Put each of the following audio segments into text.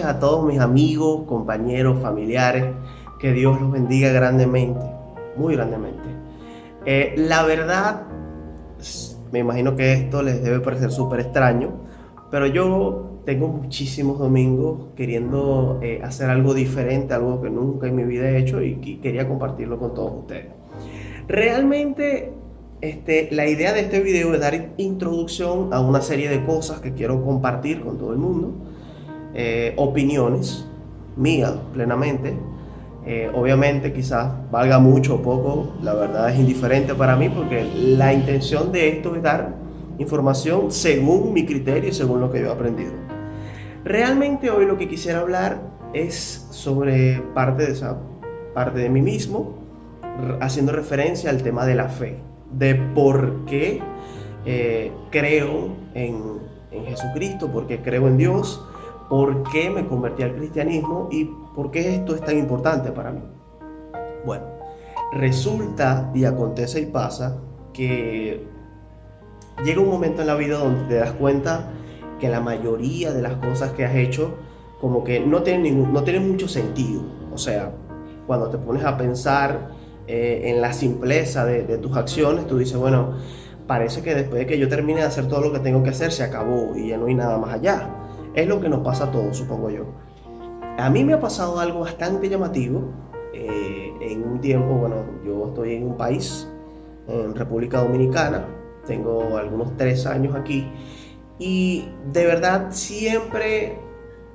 A todos mis amigos, compañeros, familiares, que Dios los bendiga grandemente, muy grandemente. La verdad, me imagino que esto les debe parecer súper extraño, pero yo tengo muchísimos domingos queriendo hacer algo diferente, algo que nunca en mi vida he hecho y quería compartirlo con todos ustedes. Realmente, la idea de este video es dar introducción a una serie de cosas que quiero compartir con todo el mundo, opiniones mías plenamente. Obviamente quizás valga mucho o poco, la verdad es indiferente para mí porque la intención de esto es dar información según mi criterio y según lo que yo he aprendido. Realmente hoy lo que quisiera hablar es sobre parte de mí mismo, haciendo referencia al tema de la fe, de por qué creo en Jesucristo, por qué creo en Dios, por qué me convertí al cristianismo y por qué esto es tan importante para mí. Bueno, resulta y acontece y pasa que llega un momento en la vida donde te das cuenta que la mayoría de las cosas que has hecho como que no tienen mucho sentido. O sea, cuando te pones a pensar en la simpleza de tus acciones, tú dices, bueno, parece que después de que yo termine de hacer todo lo que tengo que hacer, se acabó y ya no hay nada más allá. Es lo que nos pasa a todos, supongo yo. A mí me ha pasado algo bastante llamativo. En un tiempo, bueno, yo estoy en un país, en República Dominicana, tengo algunos 3 años aquí y de verdad siempre,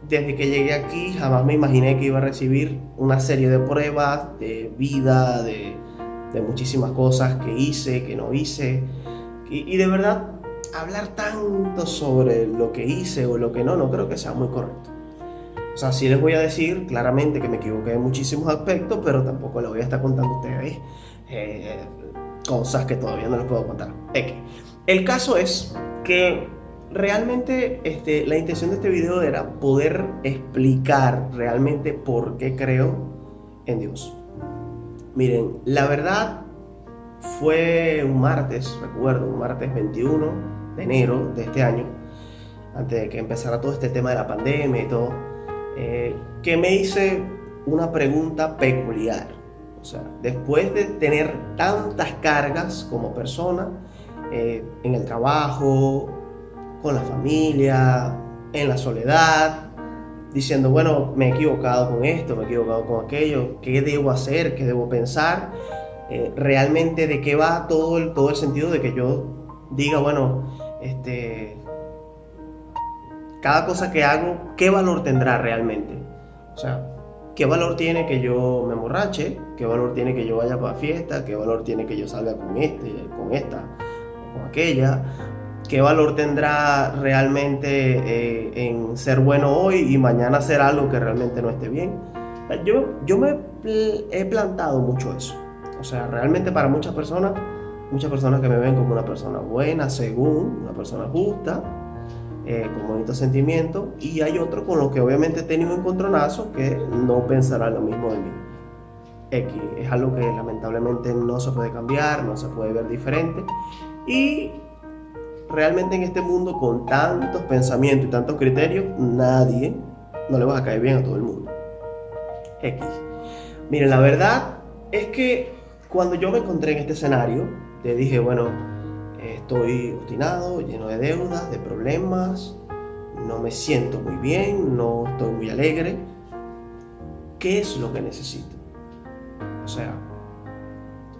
desde que llegué aquí, jamás me imaginé que iba a recibir una serie de pruebas de vida, de muchísimas cosas que hice, que no hice y de verdad hablar tanto sobre lo que hice o lo que no creo que sea muy correcto. O sea, sí les voy a decir claramente que me equivoqué en muchísimos aspectos, pero tampoco les voy a estar contando a ustedes eh, cosas que todavía no les puedo contar. El caso es que realmente la intención de este video era poder explicar realmente por qué creo en Dios. Miren, la verdad fue un martes, recuerdo, un martes 21 de enero de este año, antes de que empezara todo este tema de la pandemia y todo, que me hice una pregunta peculiar. O sea, después de tener tantas cargas como persona, en el trabajo, con la familia, en la soledad, diciendo, bueno, me he equivocado con esto, me he equivocado con aquello, ¿qué debo hacer? ¿Qué debo pensar? Realmente de qué va todo el sentido de que yo diga, bueno, cada cosa que hago, ¿qué valor tendrá realmente? O sea, ¿qué valor tiene que yo me emborrache? ¿Qué valor tiene que yo vaya para fiesta? ¿Qué valor tiene que yo salga con con esta, con aquella? ¿Qué valor tendrá realmente en ser bueno hoy y mañana hacer algo que realmente no esté bien? Yo me he plantado mucho eso. O sea, realmente para muchas personas que me ven como una persona buena, según, una persona justa, con bonitos sentimientos, y hay otros con los que obviamente he tenido encontronazos que no pensarán lo mismo de mí. Es algo que lamentablemente no se puede cambiar, no se puede ver diferente, y realmente en este mundo con tantos pensamientos y tantos criterios, no le vas a caer bien a todo el mundo. Miren, la verdad es que cuando yo me encontré en este escenario, te dije, bueno, estoy obstinado, lleno de deudas, de problemas, no me siento muy bien, no estoy muy alegre. ¿Qué es lo que necesito? O sea,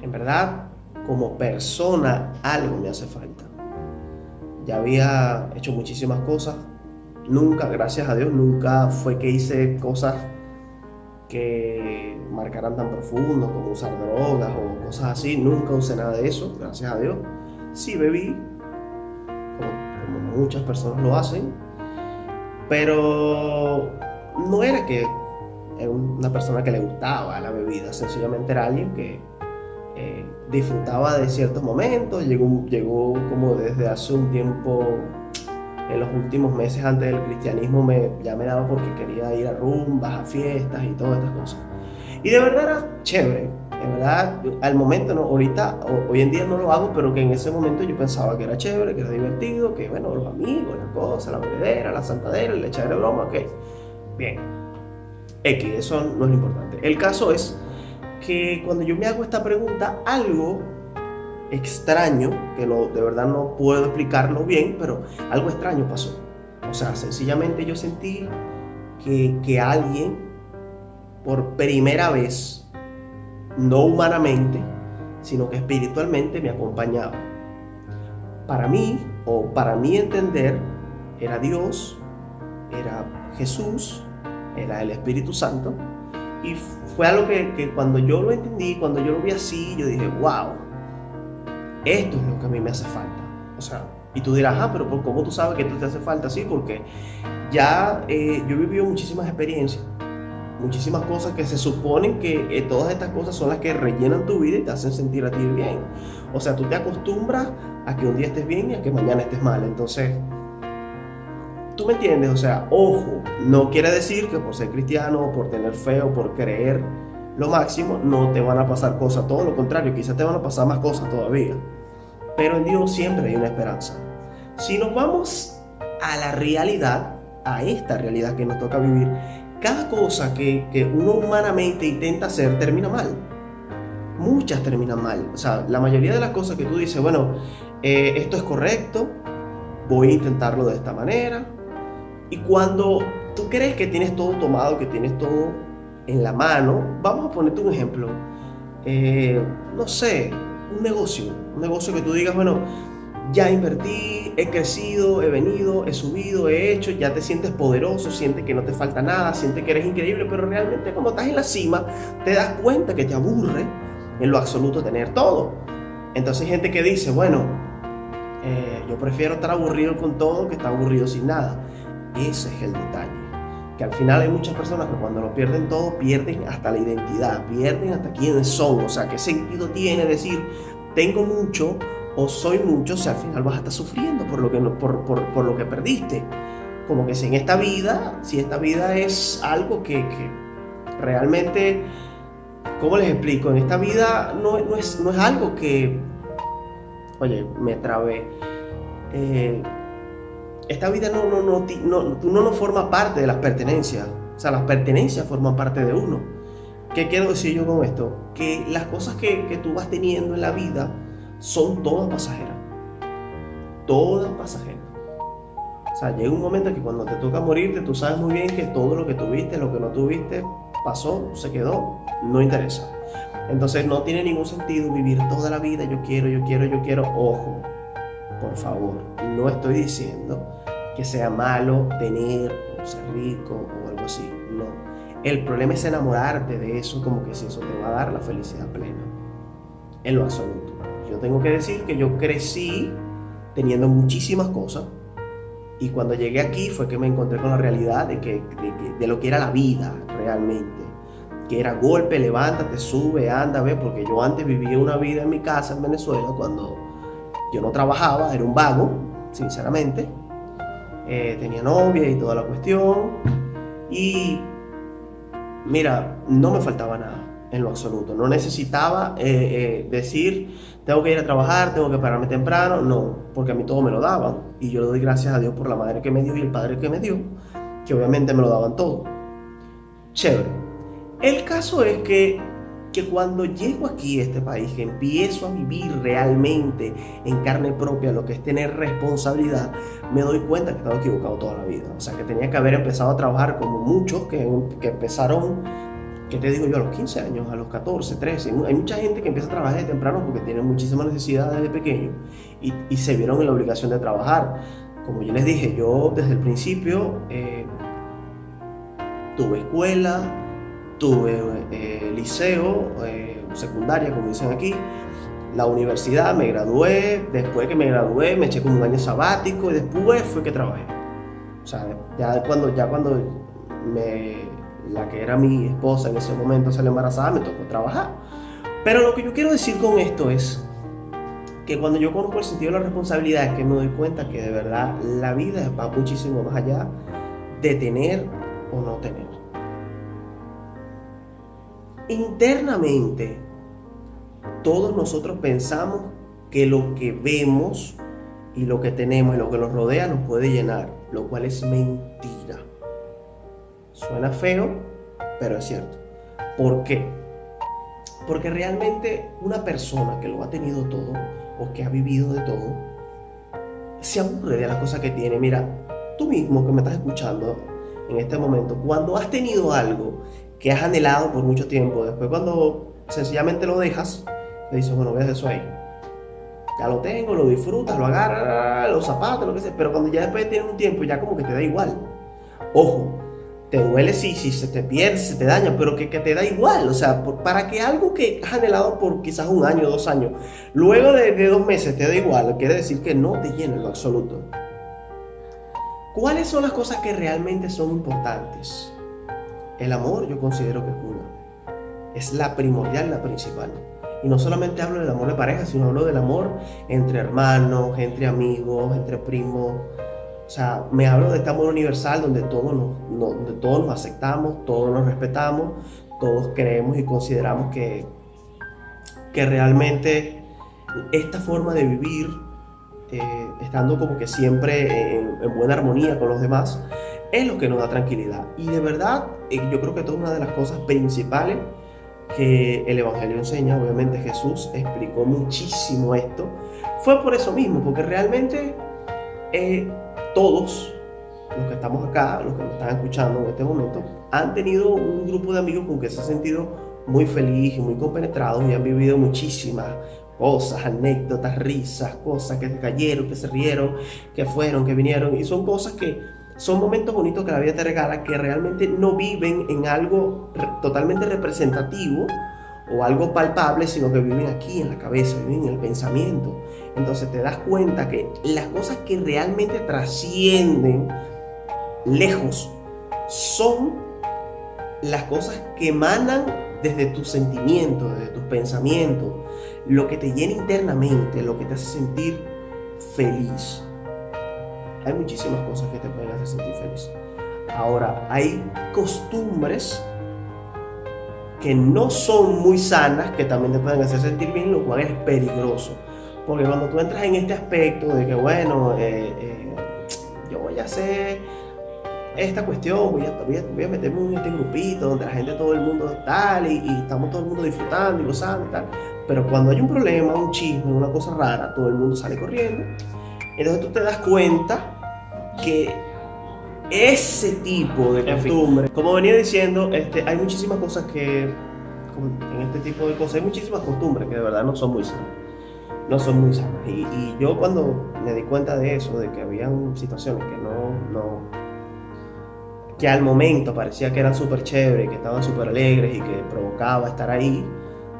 en verdad, como persona, algo me hace falta. Ya había hecho muchísimas cosas, nunca, gracias a Dios, nunca fue que hice cosas que marcaran tan profundo como usar drogas o cosas así, nunca usé nada de eso, gracias a Dios. Sí bebí, como muchas personas lo hacen, pero no era que era una persona que le gustaba la bebida, sencillamente era alguien que disfrutaba de ciertos momentos. Llegó como desde hace un tiempo, en los últimos meses antes del cristianismo, ya me daba porque quería ir a rumbas, a fiestas y todas estas cosas. Y de verdad era chévere, de verdad, al momento, no, ahorita, hoy en día no lo hago, pero que en ese momento yo pensaba que era chévere, que era divertido, que bueno, los amigos, la cosa, la bebedera, la santadera, la echadera de broma, ok. Bien, eso no es lo importante. El caso es que cuando yo me hago esta pregunta, algo extraño, que no, de verdad no puedo explicarlo bien, pero algo extraño pasó. O sea, sencillamente yo sentí que alguien, por primera vez, no humanamente, sino que espiritualmente me acompañaba. Para mí, o para mí entender, era Dios, era Jesús, era el Espíritu Santo. Y fue algo que cuando yo lo entendí, cuando yo lo vi así, yo dije, wow, esto es lo que a mí me hace falta. O sea, y tú dirás, pero ¿cómo tú sabes que esto te hace falta? Sí, porque ya yo he vivido muchísimas experiencias, muchísimas cosas que se suponen que todas estas cosas son las que rellenan tu vida y te hacen sentir a ti bien. O sea, tú te acostumbras a que un día estés bien y a que mañana estés mal. Entonces, ¿tú me entiendes? O sea, ojo, no quiere decir que por ser cristiano, por tener fe o por creer lo máximo, no te van a pasar cosas. Todo lo contrario, quizás te van a pasar más cosas todavía. Pero en Dios siempre hay una esperanza. Si nos vamos a la realidad, a esta realidad que nos toca vivir, cada cosa que uno humanamente intenta hacer termina mal. Muchas terminan mal. O sea, la mayoría de las cosas que tú dices, bueno, esto es correcto, voy a intentarlo de esta manera. Y cuando tú crees que tienes todo tomado, que tienes todo en la mano, vamos a ponerte un ejemplo. No sé, un negocio que tú digas, bueno, ya invertí, he crecido, he venido, he subido, he hecho, ya te sientes poderoso, sientes que no te falta nada, sientes que eres increíble, pero realmente cuando estás en la cima te das cuenta que te aburre en lo absoluto tener todo. Entonces hay gente que dice, bueno, yo prefiero estar aburrido con todo que estar aburrido sin nada. Ese es el detalle, que al final hay muchas personas que cuando lo pierden todo, pierden hasta la identidad, pierden hasta quiénes son. O sea, ¿qué sentido tiene decir tengo mucho o soy mucho si al final vas a estar sufriendo por lo que, por lo que perdiste? Como que si esta vida es algo que realmente, ¿cómo les explico? En esta vida no es algo que, oye, me trabé. Esta vida no forma parte de las pertenencias. O sea, las pertenencias forman parte de uno. ¿Qué quiero decir yo con esto? Que las cosas que tú vas teniendo en la vida son todas pasajeras. Todas pasajeras. O sea, llega un momento que cuando te toca morirte, tú sabes muy bien que todo lo que tuviste, lo que no tuviste, pasó, se quedó, no interesa. Entonces no tiene ningún sentido vivir toda la vida, yo quiero. Ojo, por favor, no estoy diciendo que sea malo tener o ser rico o algo así, no. El problema es enamorarte de eso como que si eso te va a dar la felicidad plena, en lo absoluto. Yo tengo que decir que yo crecí teniendo muchísimas cosas y cuando llegué aquí fue que me encontré con la realidad de lo que era la vida realmente, que era golpe, levántate, sube, anda, ve, porque yo antes vivía una vida en mi casa en Venezuela cuando yo no trabajaba, era un vago, sinceramente. Tenía novia y toda la cuestión. Y mira, no me faltaba nada en lo absoluto. No necesitaba decir, tengo que ir a trabajar, tengo que pararme temprano. No, porque a mí todo me lo daban. Y yo le doy gracias a Dios por la madre que me dio y el padre que me dio, que obviamente me lo daban todo. Chévere. El caso es que cuando llego aquí a este país, que empiezo a vivir realmente en carne propia lo que es tener responsabilidad, me doy cuenta que estaba equivocado toda la vida. O sea, que tenía que haber empezado a trabajar como muchos que empezaron, ¿qué te digo yo? A los 15 años, a los 14, 13. Hay mucha gente que empieza a trabajar de temprano porque tiene muchísimas necesidades desde pequeño y se vieron en la obligación de trabajar. Como yo les dije, yo desde el principio tuve escuela, tuve liceo, secundaria, como dicen aquí, la universidad, me gradué, después que me gradué me eché como un año sabático y después fue que trabajé. O sea, ya cuando la que era mi esposa en ese momento salió embarazada, me tocó trabajar. Pero lo que yo quiero decir con esto es que cuando yo conozco el sentido de la responsabilidad es que me doy cuenta que de verdad la vida va muchísimo más allá de tener o no tener. Internamente, todos nosotros pensamos que lo que vemos y lo que tenemos y lo que nos rodea nos puede llenar, lo cual es mentira. Suena feo, pero es cierto. ¿Por qué? Porque realmente una persona que lo ha tenido todo o que ha vivido de todo, se aburre de las cosas que tiene. Mira, tú mismo que me estás escuchando en este momento, cuando has tenido algo que has anhelado por mucho tiempo, después cuando sencillamente lo dejas, te dices, bueno, voy a hacer eso ahí. Ya lo tengo, lo disfrutas, lo agarras, los zapatos, lo que sea, pero cuando ya después tienes un tiempo, ya como que te da igual. Ojo, te duele si se te pierde, si se te daña, pero que te da igual. O sea, para que algo que has anhelado por quizás 1 año, 2 años, luego de 2 meses te da igual, quiere decir que no te llena en lo absoluto. ¿Cuáles son las cosas que realmente son importantes? El amor, yo considero que es una. Es la primordial, la principal. Y no solamente hablo del amor de pareja, sino hablo del amor entre hermanos, entre amigos, entre primos. O sea, me hablo de este amor universal donde donde todos nos aceptamos, todos nos respetamos, todos creemos y consideramos que realmente esta forma de vivir, estando como que siempre en buena armonía con los demás, es lo que nos da tranquilidad. Y de verdad, yo creo que esto es una de las cosas principales que el Evangelio enseña. Obviamente Jesús explicó muchísimo esto. Fue por eso mismo, porque realmente todos los que estamos acá, los que nos están escuchando en este momento, han tenido un grupo de amigos con que se han sentido muy feliz y muy compenetrados y han vivido muchísimas cosas, anécdotas, risas, cosas que se cayeron, que se rieron, que fueron, que vinieron, y son cosas que son momentos bonitos que la vida te regala, que realmente no viven en algo totalmente representativo o algo palpable, sino que viven aquí en la cabeza, viven en el pensamiento. Entonces te das cuenta que las cosas que realmente trascienden lejos son las cosas que emanan desde tus sentimientos, desde tus pensamientos, lo que te llena internamente, lo que te hace sentir feliz. Hay muchísimas cosas que te pueden hacer sentir feliz. Ahora, hay costumbres que no son muy sanas, que también te pueden hacer sentir bien, lo cual es peligroso. Porque cuando tú entras en este aspecto de que, bueno, yo voy a hacer esta cuestión, voy a meterme en este grupito donde la gente, todo el mundo tal, y estamos todo el mundo disfrutando y gozando y tal. Pero cuando hay un problema, un chisme, una cosa rara, todo el mundo sale corriendo. Entonces tú te das cuenta que ese tipo de costumbre, como venía diciendo, hay muchísimas cosas que, en este tipo de cosas, hay muchísimas costumbres que de verdad no son muy sanas. No son muy sanas. Y yo cuando me di cuenta de eso, de que habían situaciones que que al momento parecía que eran súper chéveres, que estaban súper alegres y que provocaba estar ahí,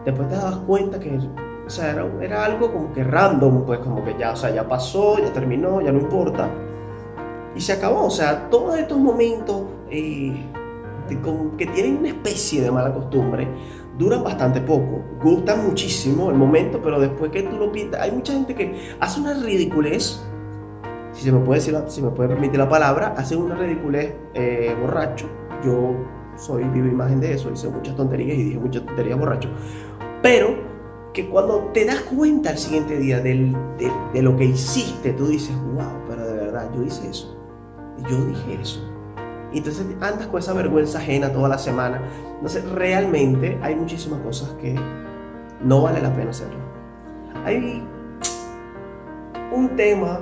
después te dabas cuenta que, o sea, era algo como que random, pues como que ya, o sea, ya pasó, ya terminó, ya no importa. Y se acabó. O sea, todos estos momentos que tienen una especie de mala costumbre duran bastante poco, gustan muchísimo el momento, pero después que tú lo piensas, hay mucha gente que hace una ridiculez, si se me puede decir, si me puede permitir la palabra, hace una ridiculez borracho. Yo soy viva imagen de eso, hice muchas tonterías y dije muchas tonterías borracho, pero que cuando te das cuenta al siguiente día de lo que hiciste, tú dices, wow, pero de verdad, yo hice eso, yo dije eso. Y entonces andas con esa vergüenza ajena toda la semana. Entonces realmente hay muchísimas cosas que no vale la pena hacerlo. Hay un tema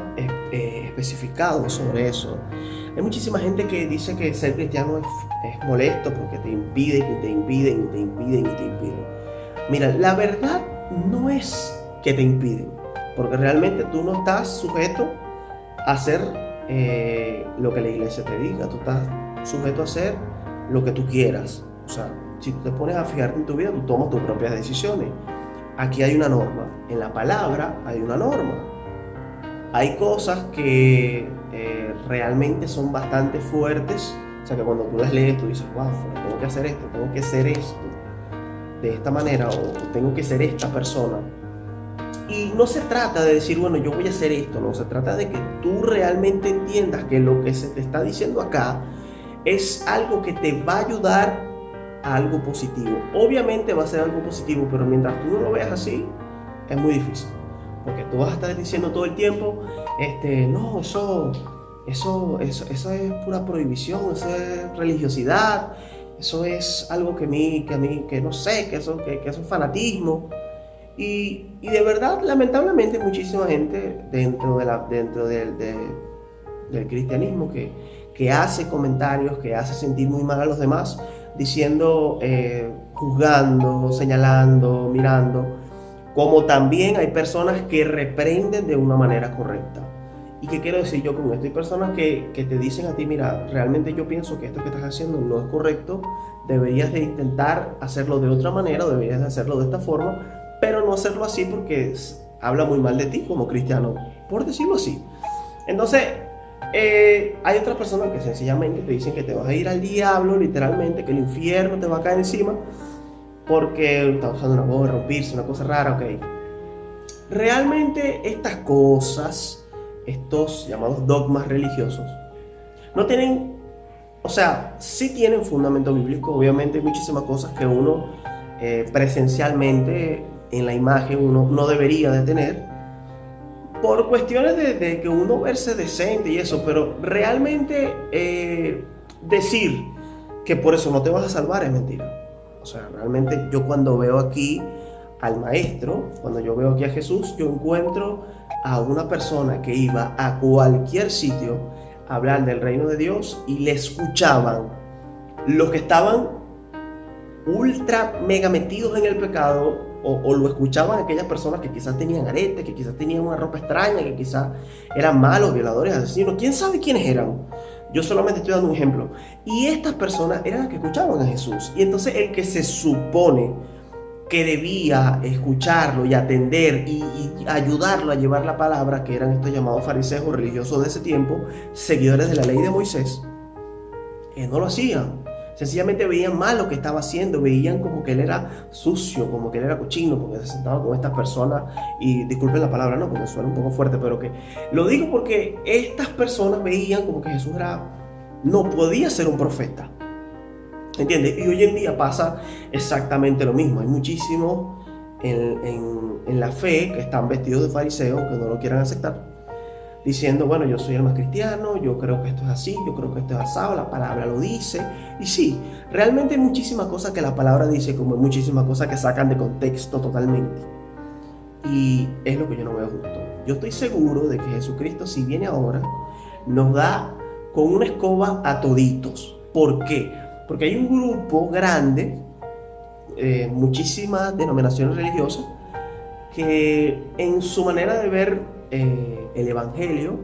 especificado sobre eso. Hay muchísima gente que dice que ser cristiano es molesto porque te impiden y te impiden y te impiden y te impiden. Mira, la verdad no es que te impiden, porque realmente tú no estás sujeto a hacer lo que la iglesia te diga. Tú estás sujeto a hacer lo que tú quieras. O sea, si tú te pones a fijarte en tu vida, tú tomas tus propias decisiones. Aquí hay una norma. En la palabra hay una norma. Hay cosas que realmente son bastante fuertes. O sea, que cuando tú las lees, tú dices, wow, tengo que hacer esto, tengo que hacer esto de esta manera, o tengo que ser esta persona. Y no se trata de decir, bueno, yo voy a hacer esto, no, se trata de que tú realmente entiendas que lo que se te está diciendo acá es algo que te va a ayudar a algo positivo. Obviamente va a ser algo positivo, pero mientras tú no lo veas así, es muy difícil. Porque tú vas a estar diciendo todo el tiempo, no, eso, eso es pura prohibición, eso es religiosidad, eso es algo que no sé, que eso es fanatismo. Y de verdad, lamentablemente, muchísima gente del cristianismo que hace comentarios, que hace sentir muy mal a los demás, diciendo, juzgando, señalando, mirando, como también hay personas que reprenden de una manera correcta. ¿Y qué quiero decir yo con esto? Hay personas que te dicen a ti, mira, realmente yo pienso que esto que estás haciendo no es correcto, deberías de intentar hacerlo de otra manera, o deberías de hacerlo de esta forma, pero no hacerlo así porque habla muy mal de ti como cristiano, por decirlo así. Entonces, hay otras personas que sencillamente te dicen que te vas a ir al diablo, literalmente, que el infierno te va a caer encima porque estás usando una gorra, un piercing, una cosa rara, ok. Realmente estas cosas, estos llamados dogmas religiosos, no tienen, o sea, sí tienen fundamento bíblico. Obviamente hay muchísimas cosas que uno presencialmente en la imagen uno no debería de tener por cuestiones de que uno verse decente y eso, pero realmente decir que por eso no te vas a salvar es mentira. O sea, realmente yo cuando veo aquí al maestro, cuando yo veo aquí a Jesús, yo encuentro a una persona que iba a cualquier sitio a hablar del reino de Dios y le escuchaban los que estaban ultra mega metidos en el pecado, o lo escuchaban aquellas personas que quizás tenían aretes, que quizás tenían una ropa extraña, que quizás eran malos, violadores, asesinos, quién sabe quiénes eran. Yo solamente estoy dando un ejemplo. Y estas personas eran las que escuchaban a Jesús. Y entonces el que se supone que debía escucharlo y atender y ayudarlo a llevar la palabra, que eran estos llamados fariseos religiosos de ese tiempo, seguidores de la ley de Moisés, no lo hacían. Sencillamente veían mal lo que estaba haciendo, veían como que él era sucio, como que él era cochino, porque se sentaba con estas personas, y disculpen la palabra, no, porque suena un poco fuerte, pero que lo digo porque estas personas veían como que Jesús no podía ser un profeta, ¿entiendes? Y hoy en día pasa exactamente lo mismo. Hay muchísimos en la fe que están vestidos de fariseos, que no lo quieran aceptar, diciendo, bueno, yo soy el más cristiano, yo creo que esto es así, yo creo que esto es asado, la palabra lo dice. Y sí, realmente hay muchísimas cosas que la palabra dice, como hay muchísimas cosas que sacan de contexto totalmente. Y es lo que yo no veo justo. Yo estoy seguro de que Jesucristo, si viene ahora, nos da con una escoba a toditos. ¿Por qué? Porque hay un grupo grande, muchísimas denominaciones religiosas, que en su manera de ver el evangelio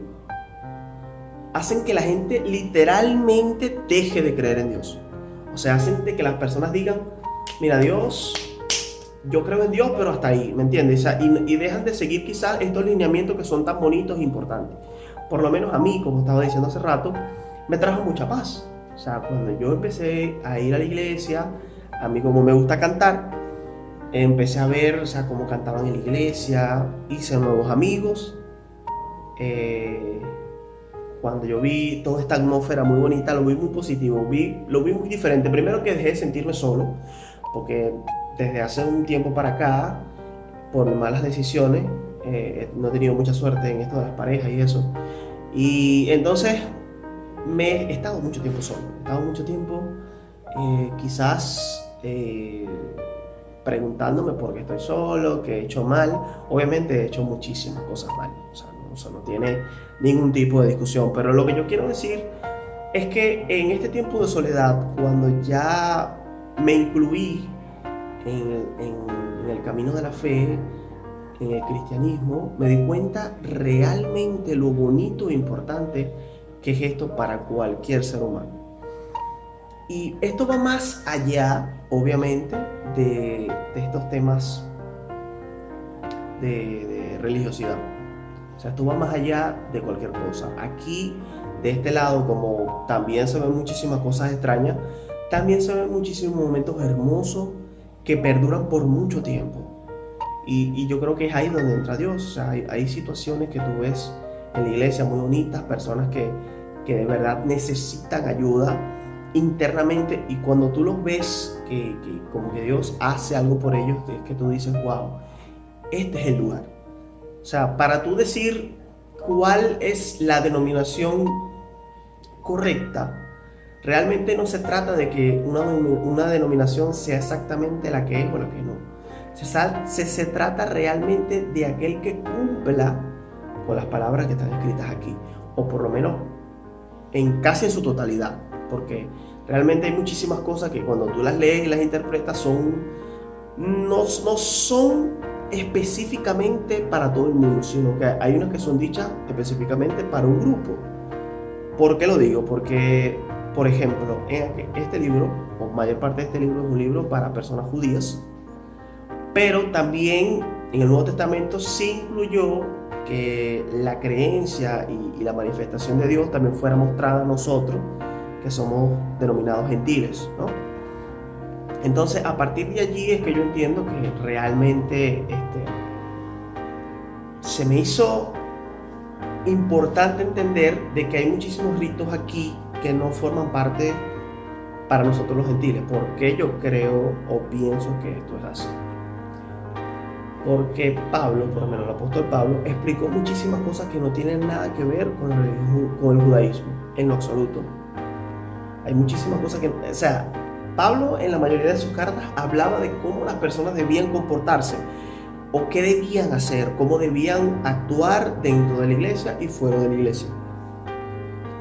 hacen que la gente literalmente deje de creer en Dios. O sea, hacen de que las personas digan, mira, Dios, yo creo en Dios, pero hasta ahí, ¿me entiendes? O sea, y dejan de seguir quizás estos lineamientos que son tan bonitos e importantes. Por lo menos a mí, como estaba diciendo hace rato, me trajo mucha paz. O sea, cuando yo empecé a ir a la iglesia, a mí como me gusta cantar, empecé a ver, o sea, cómo cantaban en la iglesia, hice nuevos amigos. Cuando yo vi toda esta atmósfera muy bonita, lo vi muy positivo, lo vi muy diferente. Primero que dejé de sentirme solo, porque desde hace un tiempo para acá, por malas decisiones, no he tenido mucha suerte en esto de las parejas y eso. Y entonces he estado mucho tiempo solo, he estado mucho tiempo quizás preguntándome por qué estoy solo, qué he hecho mal. Obviamente he hecho muchísimas cosas mal, o sea, no tiene ningún tipo de discusión, pero lo que yo quiero decir es que en este tiempo de soledad, cuando ya me incluí en el camino de la fe, en el cristianismo, me di cuenta realmente lo bonito e importante que es esto para cualquier ser humano. Y esto va más allá, obviamente, de estos temas de religiosidad. O sea, esto va más allá de cualquier cosa. Aquí, de este lado, como también se ven muchísimas cosas extrañas, también se ven muchísimos momentos hermosos que perduran por mucho tiempo. Y yo creo que es ahí donde entra Dios. O sea, hay situaciones que tú ves en la iglesia muy bonitas, personas que de verdad necesitan ayuda internamente, y cuando tú los ves que como que Dios hace algo por ellos, es que tú dices, wow, este es el lugar. O sea, para tú decir cuál es la denominación correcta, realmente no se trata de que una denominación sea exactamente la que es o la que no. Se trata realmente de aquel que cumpla con las palabras que están escritas aquí, o por lo menos casi en su totalidad, porque realmente hay muchísimas cosas que cuando tú las lees y las interpretas no son específicamente para todo el mundo, sino que hay unas que son dichas específicamente para un grupo. ¿Por qué lo digo? Porque, por ejemplo, este libro, o mayor parte de este libro, es un libro para personas judías, pero también en el Nuevo Testamento se incluyó que la creencia y la manifestación de Dios también fuera mostrada a nosotros, que somos denominados gentiles, ¿no? Entonces, a partir de allí es que yo entiendo que realmente se me hizo importante entender de que hay muchísimos ritos aquí que no forman parte para nosotros los gentiles. ¿Por qué yo creo o pienso que esto es así? Porque Pablo, por lo menos el apóstol Pablo, explicó muchísimas cosas que no tienen nada que ver con el judaísmo, en lo absoluto. Hay muchísimas cosas que, o sea, Pablo en la mayoría de sus cartas hablaba de cómo las personas debían comportarse o qué debían hacer, cómo debían actuar dentro de la iglesia y fuera de la iglesia.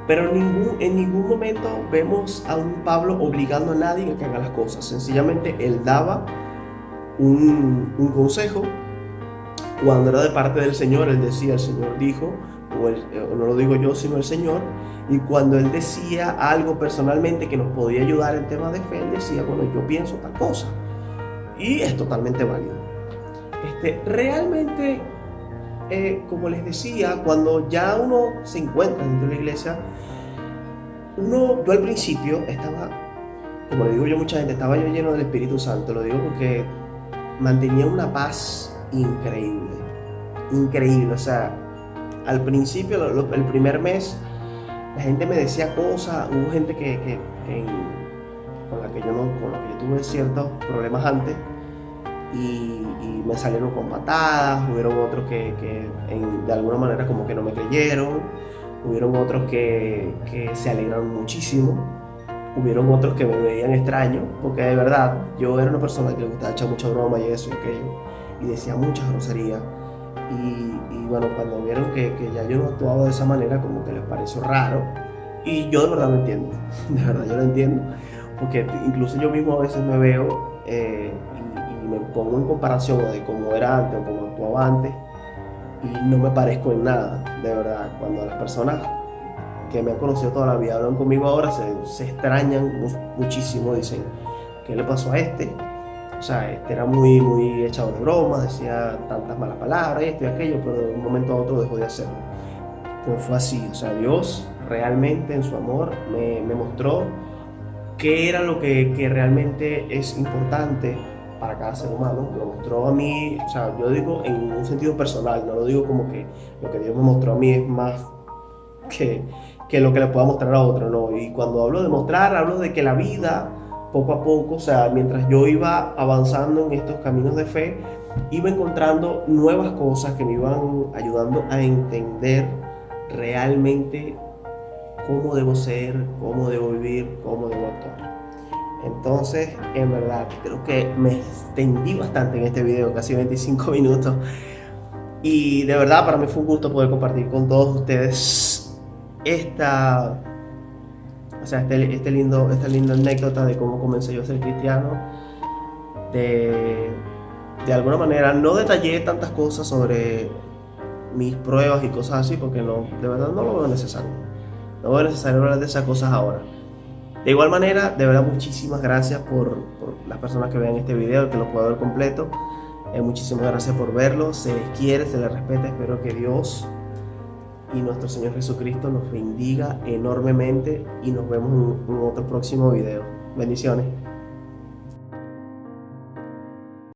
Pero en ningún momento vemos a un Pablo obligando a nadie a que haga las cosas. Sencillamente él daba un consejo. Cuando era de parte del Señor, él decía, el Señor dijo, o no lo digo yo, sino el Señor. Y cuando él decía algo personalmente que nos podía ayudar en temas de fe, él decía, bueno, yo pienso tal cosa. Y es totalmente válido. Realmente, como les decía, cuando ya uno se encuentra dentro de la iglesia, yo al principio estaba, como le digo yo a mucha gente, estaba yo lleno del Espíritu Santo. Lo digo porque mantenía una paz increíble, increíble. O sea, al principio, el primer mes, la gente me decía cosas. Hubo gente con la que yo tuve ciertos problemas antes y me salieron con patadas. Hubieron otros que de alguna manera como que no me creyeron. Hubieron otros que se alegraron muchísimo. Hubieron otros que me veían extraño, porque de verdad yo era una persona que le gustaba echar mucha broma y eso y aquello, y decía muchas groserías. Y bueno, cuando vieron que ya yo no actuaba de esa manera, como que les pareció raro. Y yo de verdad lo entiendo, de verdad yo lo entiendo, porque incluso yo mismo a veces me veo y me pongo en comparación de cómo era antes o cómo actuaba antes, y no me parezco en nada, de verdad. Cuando las personas que me han conocido toda la vida hablan conmigo ahora, se extrañan muchísimo, dicen, ¿qué le pasó a este? O sea, era muy, muy echado de broma, decía tantas malas palabras, esto y aquello, pero de un momento a otro dejó de hacerlo. Pues fue así, o sea, Dios realmente en su amor me mostró qué era lo que realmente es importante para cada ser humano. Lo mostró a mí, o sea, yo digo en un sentido personal, no lo digo como que lo que Dios me mostró a mí es más que lo que le pueda mostrar a otro, no. Y cuando hablo de mostrar, hablo de que la vida, poco a poco, o sea, mientras yo iba avanzando en estos caminos de fe, iba encontrando nuevas cosas que me iban ayudando a entender realmente cómo debo ser, cómo debo vivir, cómo debo actuar. Entonces, en verdad, creo que me extendí bastante en este video, casi 25 minutos. Y de verdad, para mí fue un gusto poder compartir con todos ustedes esta linda anécdota de cómo comencé yo a ser cristiano. De alguna manera no detallé tantas cosas sobre mis pruebas y cosas así, porque de verdad no lo veo necesario. No veo necesario hablar de esas cosas ahora. De igual manera, de verdad, muchísimas gracias por las personas que vean este video, que lo puedan ver completo. Muchísimas gracias por verlo. Se les quiere, se les respeta. Espero que Dios y nuestro Señor Jesucristo nos bendiga enormemente y nos vemos en otro próximo video. Bendiciones.